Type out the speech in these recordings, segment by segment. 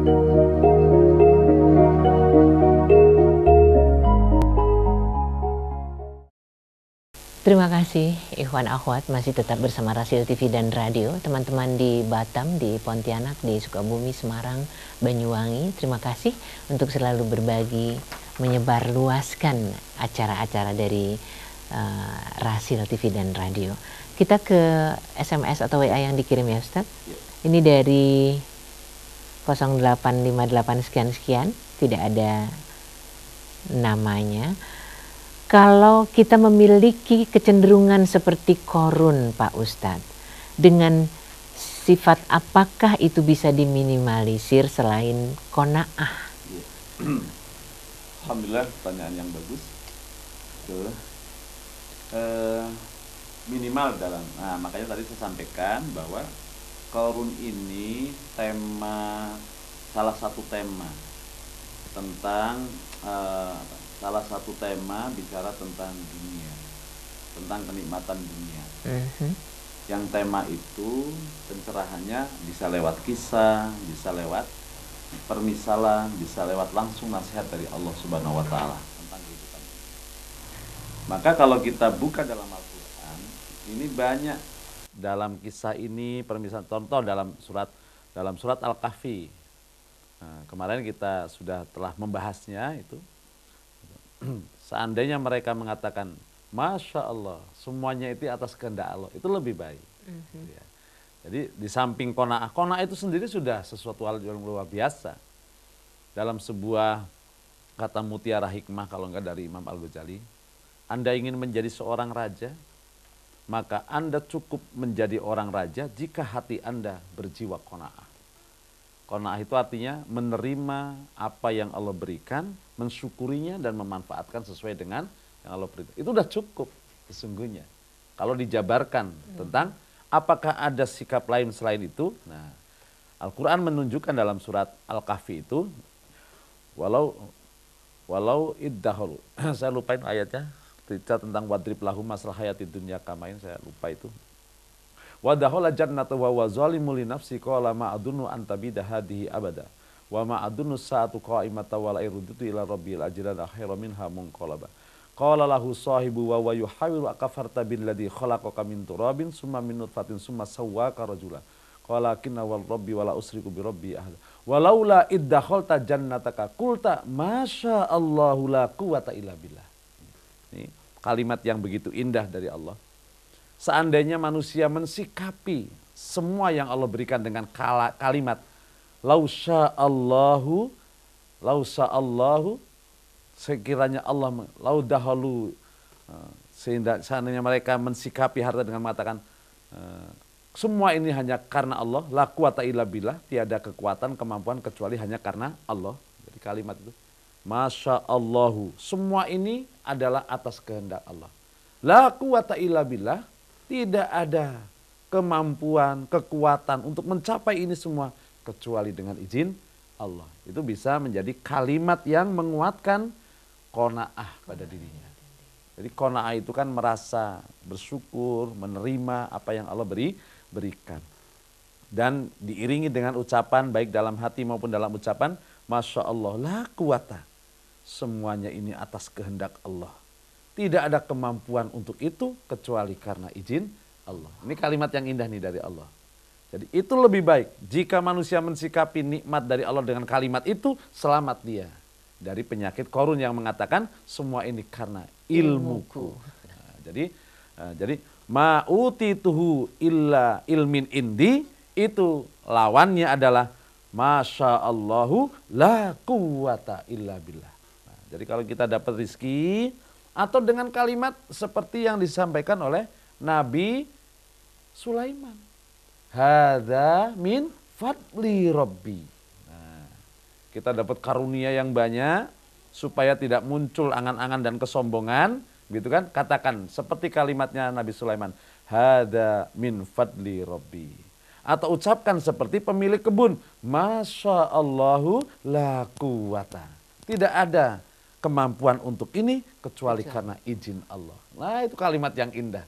Terima kasih Ikhwan Akhwat, masih tetap bersama Rasil TV dan Radio. Teman-teman di Batam, di Pontianak, di Sukabumi, Semarang, Banyuwangi, terima kasih untuk selalu berbagi, menyebarluaskan acara-acara dari Rasil TV dan Radio. Kita ke SMS atau WA yang dikirim ya Ustadz. Ini dari 0858 sekian-sekian, tidak ada namanya. Kalau kita memiliki kecenderungan seperti Qorun, Pak Ustadz, dengan sifat apakah itu bisa diminimalisir selain qanaah? Alhamdulillah, pertanyaan yang bagus. Minimal dalam, nah makanya tadi saya sampaikan bahwa Qorun ini salah satu tema tentang salah satu tema bicara tentang dunia, tentang kenikmatan dunia. Yang tema itu pencerahannya bisa lewat kisah, bisa lewat permisalan, bisa lewat langsung nasihat dari Allah Subhanahu wa Ta'ala tentang kehidupan. Maka kalau kita buka dalam Al-Quran, ini banyak dalam kisah ini permisalan. Contoh dalam surat Al-Kahfi. Nah, kemarin kita telah membahasnya itu. Seandainya mereka mengatakan Masya Allah, semuanya itu atas kehendak Allah, itu lebih baik. Ya. Jadi di samping qanaah itu sendiri sudah sesuatu hal yang luar biasa. Dalam sebuah kata mutiara hikmah, kalau enggak dari Imam Al-Ghazali, Anda ingin menjadi seorang raja, maka Anda cukup menjadi orang raja jika hati Anda berjiwa qanaah. Qanaah itu artinya menerima apa yang Allah berikan, mensyukurinya dan memanfaatkan sesuai dengan yang Allah berikan. Itu sudah cukup sesungguhnya. Kalau dijabarkan tentang apakah ada sikap lain selain itu. Nah, Al-Quran menunjukkan dalam surat Al-Kahfi itu, walau iddahul, saya lupain ayatnya, cerita tentang wadrib lahum masalah hayati dunia kamain, saya lupa itu. Wa dakhala jannata wa huwa zalimun li nafsi qala ma adunnu an tabida hadhihi abada wa ma adunnu sa'atu qa'imata wa la irudtu ila rabbil ajran khairan minha munqalaba qala lahu sahibu wa yuhawiru akafarta billadhi khalaqaka min turabin summa min nutfatin summa sawwaka rajula qala kinna wal rabbi wala usriku bi rabbi ahada walaula iddakhalta jannataka qulta masya Allahu la quwata illa billah. Ini kalimat yang begitu indah dari Allah. Seandainya manusia mensikapi semua yang Allah berikan dengan kalimat lausa Allahu, sekiranya Allah laudahalu, seandainya mereka mensikapi harta dengan mengatakan semua ini hanya karena Allah, la quwata illa billah, tiada kekuatan kemampuan kecuali hanya karena Allah. Jadi kalimat itu Masya Allahu, semua ini adalah atas kehendak Allah. La quwata illa billah, tidak ada kemampuan, kekuatan untuk mencapai ini semua kecuali dengan izin Allah. Itu bisa menjadi kalimat yang menguatkan qanaah pada dirinya. Jadi qanaah itu kan merasa bersyukur, menerima apa yang Allah berikan. Dan diiringi dengan ucapan baik dalam hati maupun dalam ucapan, Masya Allah, la quwata. Semuanya ini atas kehendak Allah. Tidak ada kemampuan untuk itu kecuali karena izin Allah. Ini kalimat yang indah nih dari Allah. Jadi itu lebih baik jika manusia mensikapi nikmat dari Allah dengan kalimat itu, selamat dia dari penyakit Qorun yang mengatakan semua ini karena ilmuku. Nah, jadi ma'utituhu illa ilmin indi, itu lawannya adalah Masya Allahu la quwata illa billah. Nah, jadi kalau kita dapat rizki atau dengan kalimat seperti yang disampaikan oleh Nabi Sulaiman. Hadza min fadli Rabbi. Nah, kita dapat karunia yang banyak supaya tidak muncul angan-angan dan kesombongan, gitu kan? Katakan seperti kalimatnya Nabi Sulaiman, hadza min fadli Rabbi. Atau ucapkan seperti pemilik kebun, Masya Allahu la quwata. Tidak ada kemampuan untuk ini kecuali karena izin Allah. Nah, itu kalimat yang indah.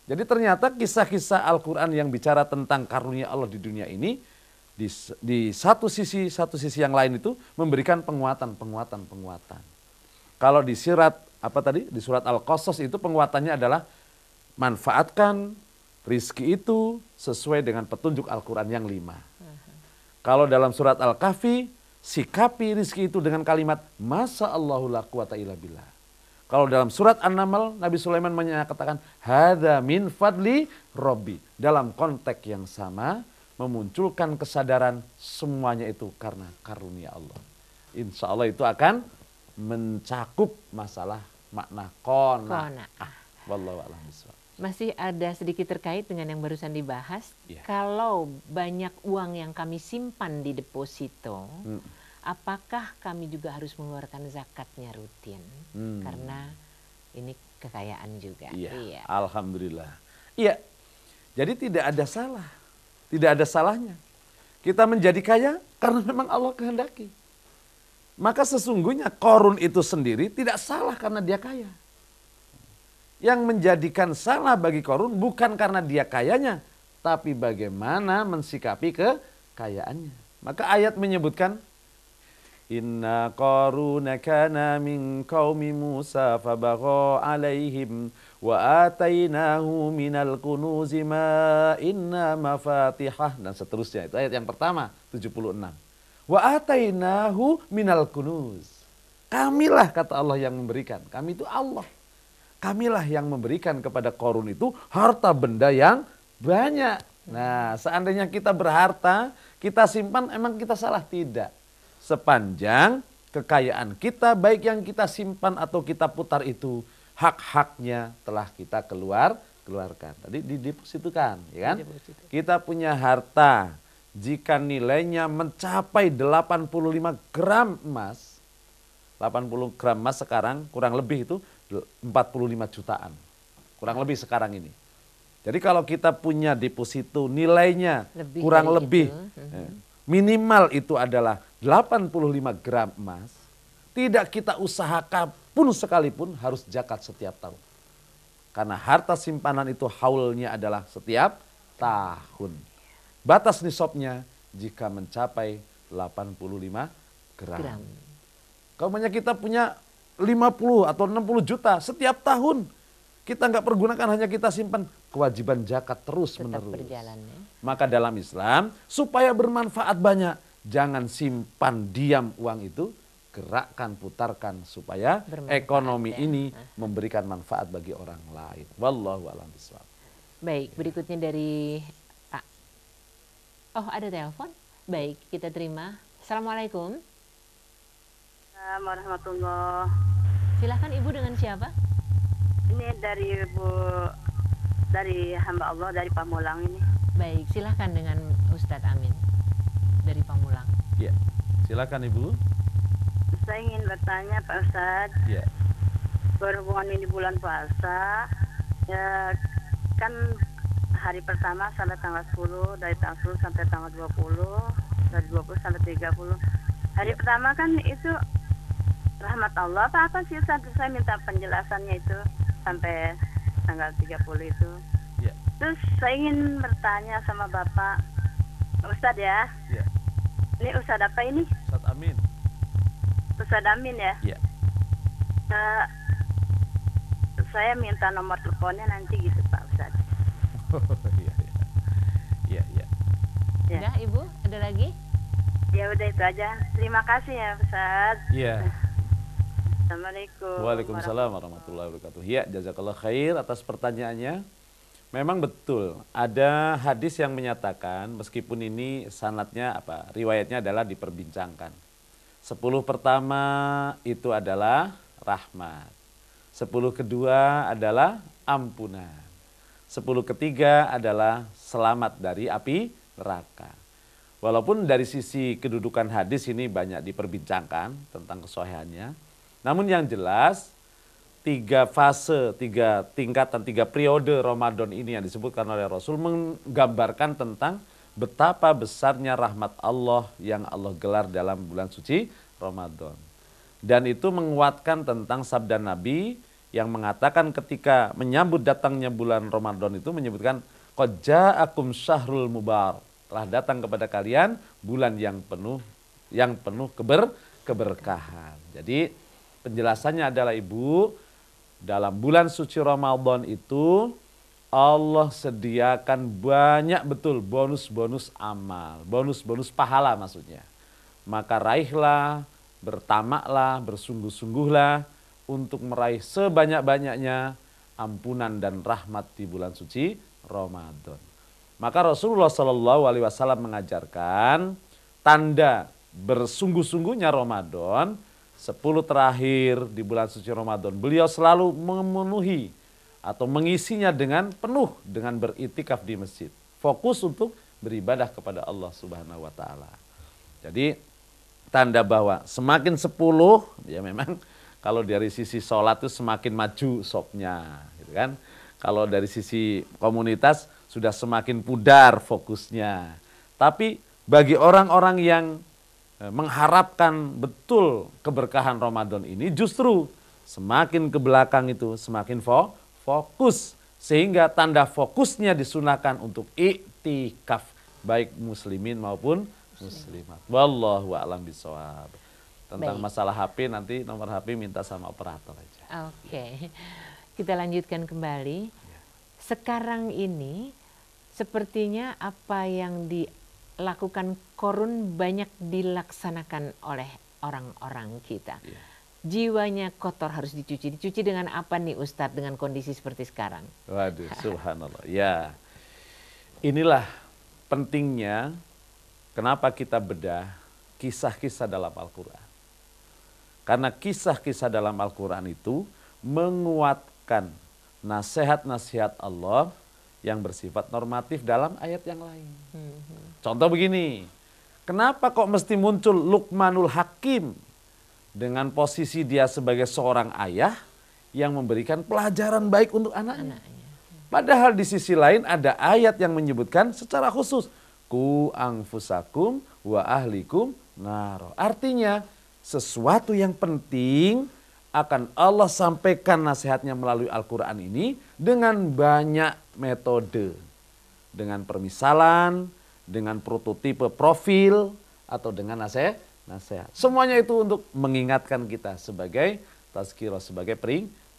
Jadi ternyata kisah-kisah Al-Quran yang bicara tentang karunia Allah di dunia ini Di satu sisi yang lain itu memberikan penguatan. Kalau di di surat Al-Qasas itu penguatannya adalah manfaatkan rizki itu sesuai dengan petunjuk Al-Quran yang 5. Kalau dalam surat Al-Kahfi, sikapi rizki itu dengan kalimat Masya Allahu la quwata illa billah. Kalau dalam surat An-Naml, Nabi Sulaiman menyatakan Hada min fadli Robbi. Dalam konteks yang sama, memunculkan kesadaran semuanya itu karena karunia Allah. Insya Allah itu akan mencakup masalah makna qanaah. Wallahu a'lam bishawab. Masih ada sedikit terkait dengan yang barusan dibahas. Ya. Kalau banyak uang yang kami simpan di deposito, apakah kami juga harus mengeluarkan zakatnya rutin? Karena ini kekayaan juga. Iya. Alhamdulillah. Iya. Jadi tidak ada salah. Tidak ada salahnya. Kita menjadi kaya karena memang Allah kehendaki. Maka sesungguhnya Qarun itu sendiri tidak salah karena dia kaya. Yang menjadikan salah bagi Qarun bukan karena dia kayanya, tapi bagaimana mensikapi kekayaannya. Maka ayat menyebutkan Inna Qaruna kana min qaumi Musa fabagha alaihim wa atainahu minal kunuzi ma inna mafatihah dan seterusnya. Itu ayat yang pertama 76. Wa atainahu minal kunuz. Kamilah kata Allah yang memberikan. Kami itu Allah. Kamilah yang memberikan kepada Qarun itu harta benda yang banyak. Nah, seandainya kita berharta, kita simpan, emang kita salah? Tidak. Sepanjang kekayaan kita, baik yang kita simpan atau kita putar itu, hak-haknya telah kita keluarkan. Tadi didepositokan, ya kan? Kita punya harta, jika nilainya mencapai 85 gram emas, 80 gram emas sekarang kurang lebih itu 45 jutaan. Kurang lebih sekarang ini. Jadi kalau kita punya deposito nilainya kurang lebih minimal itu adalah 85 gram emas, tidak kita usahakan pun sekalipun harus zakat setiap tahun. Karena harta simpanan itu haulnya adalah setiap tahun. Batas nisabnya jika mencapai 85 gram. Kalau kita punya 50 atau 60 juta setiap tahun, kita nggak pergunakan, hanya kita simpan, kewajiban zakat terus menerus. Maka dalam Islam, supaya bermanfaat banyak, jangan simpan diam uang itu, gerakkan, putarkan supaya ekonomi ini memberikan manfaat bagi orang lain. Wallahu a'lam bishawab. Baik, berikutnya dari Pak. Oh, ada telepon? Baik, kita terima. Assalamualaikum. Warahmatullah. Silakan Ibu, dengan siapa? Ini dari hamba Allah dari Pamulang ini. Baik, silakan dengan Ustadz Amin dari Pamulang. Ya, silakan Ibu. Saya ingin bertanya Pak Ustadz. Ya. Berhubungan ini bulan puasa, ya kan hari pertama sampai tanggal 10, dari tanggal 10 sampai tanggal 20, dari 20 sampai 30. Hari pertama kan itu rahmat Allah apa sih Ustaz? Saya minta penjelasannya itu sampai tanggal 30 itu. Ya. Terus saya ingin bertanya sama Bapak Ustadz ya. Ya. Ini Ustadz apa ini? Ustadz Amin. Ustadz Amin ya. Ya. Saya minta nomor teleponnya nanti gitu Pak Ustadz. Iya. Iya. Ya. Udah Ibu, ada lagi? Ya udah itu aja. Terima kasih ya Ustadz. Iya. Assalamualaikum. Waalaikumsalam warahmatullahi wabarakatuh. Ya, jazakallah khair atas pertanyaannya. Memang betul, ada hadis yang menyatakan meskipun ini sanadnya riwayatnya adalah diperbincangkan. 10 pertama itu adalah rahmat. 10 kedua adalah ampunan. 10 ketiga adalah selamat dari api neraka. Walaupun dari sisi kedudukan hadis ini banyak diperbincangkan tentang kesohihannya. Namun yang jelas 3 fase, 3 tingkatan, 3 periode Ramadan ini yang disebutkan oleh Rasul menggambarkan tentang betapa besarnya rahmat Allah yang Allah gelar dalam bulan suci Ramadan. Dan itu menguatkan tentang sabda Nabi yang mengatakan ketika menyambut datangnya bulan Ramadan itu menyebutkan qad ja'akum syahrul mubarak. telah datang kepada kalian bulan yang penuh keberkahan. Jadi penjelasannya adalah Ibu, dalam bulan suci Ramadan itu Allah sediakan banyak betul bonus-bonus amal, bonus-bonus pahala maksudnya. Maka raihlah, bertamaklah, bersungguh-sungguhlah untuk meraih sebanyak-banyaknya ampunan dan rahmat di bulan suci Ramadan. Maka Rasulullah SAW mengajarkan tanda bersungguh-sungguhnya Ramadan, 10 terakhir di bulan suci Ramadan. Beliau selalu memenuhi atau mengisinya dengan penuh dengan beritikaf di masjid. Fokus untuk beribadah kepada Allah Subhanahu wa taala. Jadi tanda bahwa semakin 10 ya memang kalau dari sisi sholat itu semakin maju sopnya gitu kan. Kalau dari sisi komunitas sudah semakin pudar fokusnya. Tapi bagi orang-orang yang mengharapkan betul keberkahan Ramadan ini justru semakin ke belakang itu semakin fokus. Sehingga tanda fokusnya disunahkan untuk iktikaf baik muslimin maupun muslimat. Wallahu a'lam bishawab. Tentang masalah HP nanti nomor HP minta sama operator aja. Oke. Kita lanjutkan kembali. Sekarang ini sepertinya apa yang dilakukan korun banyak dilaksanakan oleh orang-orang kita. Jiwanya kotor harus dicuci. Dicuci dengan apa nih Ustadz dengan kondisi seperti sekarang? Waduh, subhanallah. Ya, inilah pentingnya kenapa kita bedah kisah-kisah dalam Al-Quran. Karena kisah-kisah dalam Al-Quran itu menguatkan nasihat-nasihat Allah yang bersifat normatif dalam ayat yang lain. Contoh begini, kenapa kok mesti muncul Luqmanul Hakim dengan posisi dia sebagai seorang ayah yang memberikan pelajaran baik untuk anaknya. Padahal di sisi lain ada ayat yang menyebutkan secara khusus, Ku anfusakum wa ahlikum naro. Artinya sesuatu yang penting akan Allah sampaikan nasihatnya melalui Al-Quran ini dengan banyak metode. Dengan permisalan, dengan prototipe profil, atau dengan nasihat. Semuanya itu untuk mengingatkan kita sebagai tazkirah, sebagai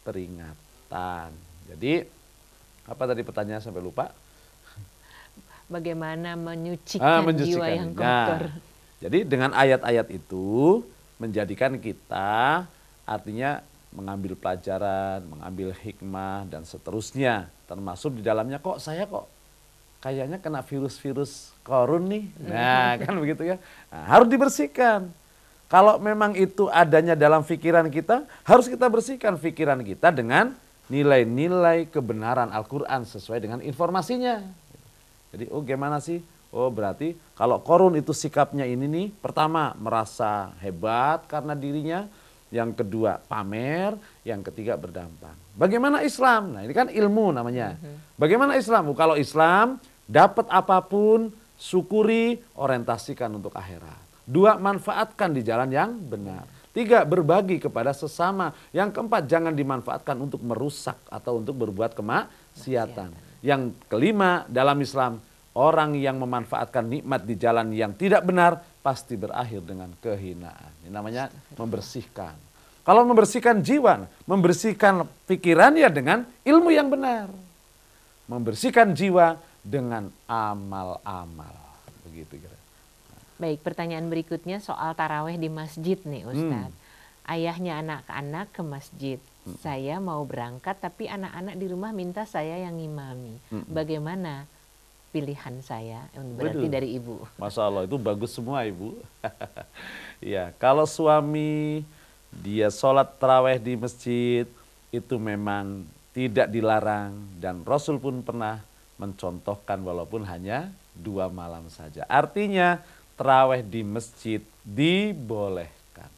peringatan. Jadi, apa tadi pertanyaan sampai lupa? Bagaimana menyucikan jiwa yang kotor. Jadi dengan ayat-ayat itu menjadikan kita artinya mengambil pelajaran, mengambil hikmah dan seterusnya. Termasuk di dalamnya saya kayaknya kena virus-virus korun nih. Nah kan begitu ya. Nah, harus dibersihkan. Kalau memang itu adanya dalam pikiran kita, harus kita bersihkan pikiran kita dengan nilai-nilai kebenaran Al-Quran sesuai dengan informasinya. Jadi gimana sih? Berarti kalau korun itu sikapnya ini nih, pertama merasa hebat karena dirinya, yang kedua pamer, yang ketiga berdampak. Bagaimana Islam? Nah ini kan ilmu namanya. Bagaimana Islam? Kalau Islam dapat apapun, syukuri, orientasikan untuk akhirat. 2, manfaatkan di jalan yang benar. 3, berbagi kepada sesama. Yang keempat, jangan dimanfaatkan untuk merusak atau untuk berbuat kemaksiatan. Yang kelima, dalam Islam, orang yang memanfaatkan nikmat di jalan yang tidak benar pasti berakhir dengan kehinaan. Ini namanya membersihkan. Kalau membersihkan jiwa, membersihkan pikiran ya dengan ilmu yang benar. Membersihkan jiwa dengan amal-amal. Begitu kira. Baik, pertanyaan berikutnya soal taraweh di masjid nih Ustadz. Ayahnya anak-anak ke masjid. Saya mau berangkat tapi anak-anak di rumah minta saya yang ngimami. Bagaimana pilihan saya? Berarti dari ibu. Masya Allah, itu bagus semua ibu. Ya, kalau suami dia sholat taraweh di masjid itu memang tidak dilarang dan Rasul pun pernah mencontohkan walaupun hanya 2 malam saja. Artinya taraweh di masjid dibolehkan.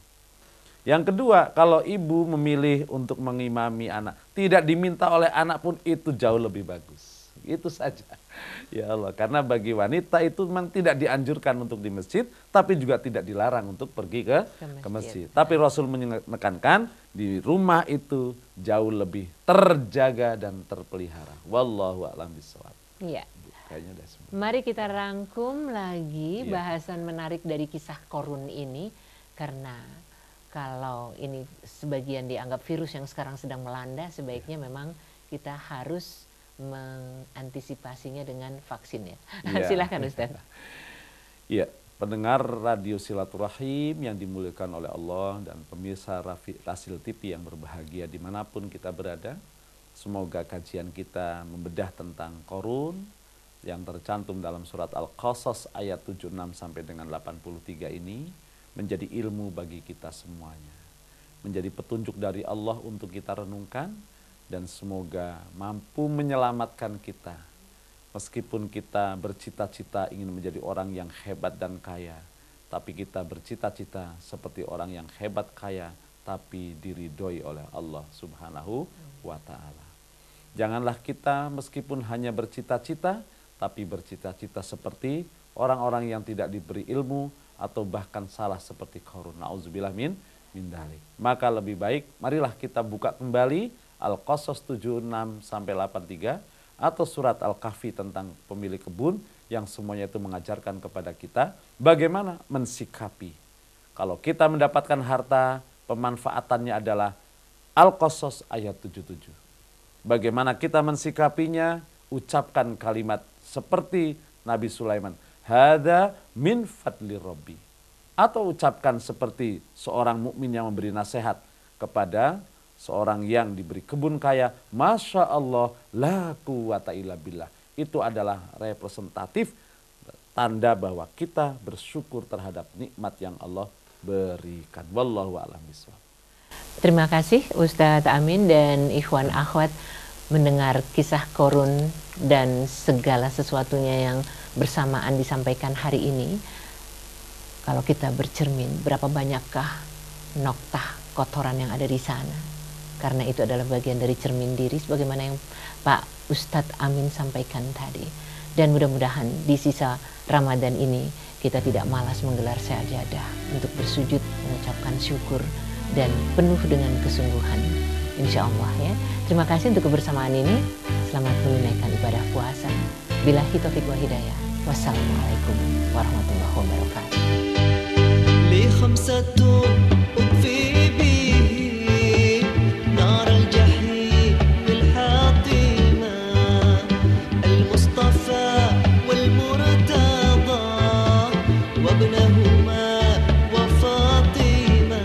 Yang kedua, kalau ibu memilih untuk mengimami anak, tidak diminta oleh anak pun itu jauh lebih bagus. Itu saja. Ya Allah, karena bagi wanita itu memang tidak dianjurkan untuk di masjid, tapi juga tidak dilarang untuk pergi ke masjid. Tapi Rasul menekankan di rumah itu jauh lebih terjaga dan terpelihara. Wallahu a'lam bishawab. Iya. kayaknya udah semua. Mari kita rangkum lagi Iya. bahasan menarik dari kisah Korun ini, karena kalau ini sebagian dianggap virus yang sekarang sedang melanda, sebaiknya memang kita harus mengantisipasinya dengan vaksin ya. Iya. Silahkan Ustaz. Iya, pendengar Radio Silaturahim yang dimuliakan oleh Allah dan pemirsa Rasil TV yang berbahagia dimanapun kita berada. Semoga kajian kita membedah tentang Korun yang tercantum dalam surat Al-Qasas ayat 76 sampai dengan 83 ini menjadi ilmu bagi kita semuanya. Menjadi petunjuk dari Allah untuk kita renungkan dan semoga mampu menyelamatkan kita. Meskipun kita bercita-cita ingin menjadi orang yang hebat dan kaya, tapi kita bercita-cita seperti orang yang hebat kaya tapi diridhoi oleh Allah Subhanahu wa Ta'ala. Janganlah kita meskipun hanya bercita-cita, tapi bercita-cita seperti orang-orang yang tidak diberi ilmu atau bahkan salah seperti Korun. Na'udzubillah min dalik. Maka lebih baik marilah kita buka kembali Al-Qasas 76 sampai 83 atau surat Al-Kahfi tentang pemilik kebun yang semuanya itu mengajarkan kepada kita bagaimana mensikapi. Kalau kita mendapatkan harta, pemanfaatannya adalah Al-Qasas ayat 77. Bagaimana kita mensikapinya? Ucapkan kalimat seperti Nabi Sulaiman, hada min fadli Rabbi. Atau ucapkan seperti seorang mukmin yang memberi nasihat kepada seorang yang diberi kebun kaya, Masya Allah, la quwata illa billah. Itu adalah representatif tanda bahwa kita bersyukur terhadap nikmat yang Allah berikan. Wallahu a'lam bishawab. Terima kasih Ustadz Amin dan Ikhwan Akhwat, mendengar kisah Korun dan segala sesuatunya yang bersamaan disampaikan hari ini. Kalau kita bercermin, berapa banyakkah noktah kotoran yang ada di sana? Karena itu adalah bagian dari cermin diri, sebagaimana yang Pak Ustadz Amin sampaikan tadi. Dan mudah-mudahan di sisa Ramadan ini kita tidak malas menggelar sajadah untuk bersujud, mengucapkan syukur, dan penuh dengan kesungguhan. Insya Allah ya. Terima kasih untuk kebersamaan ini. Selamat menunaikan ibadah puasa. Billahi taufiq wa hidayah. Wassalamualaikum warahmatullahi wabarakatuh. لي خمسة أطفي به نار الجحيم بالحاطمة المصطفى والمرتضى وابنهما وفاطمة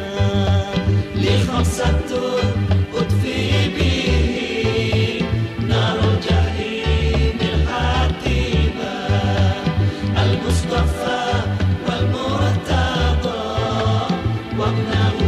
لي خمسة أطفي به نار الجحيم بالحاطمة المصطفى والمرتضى وابنه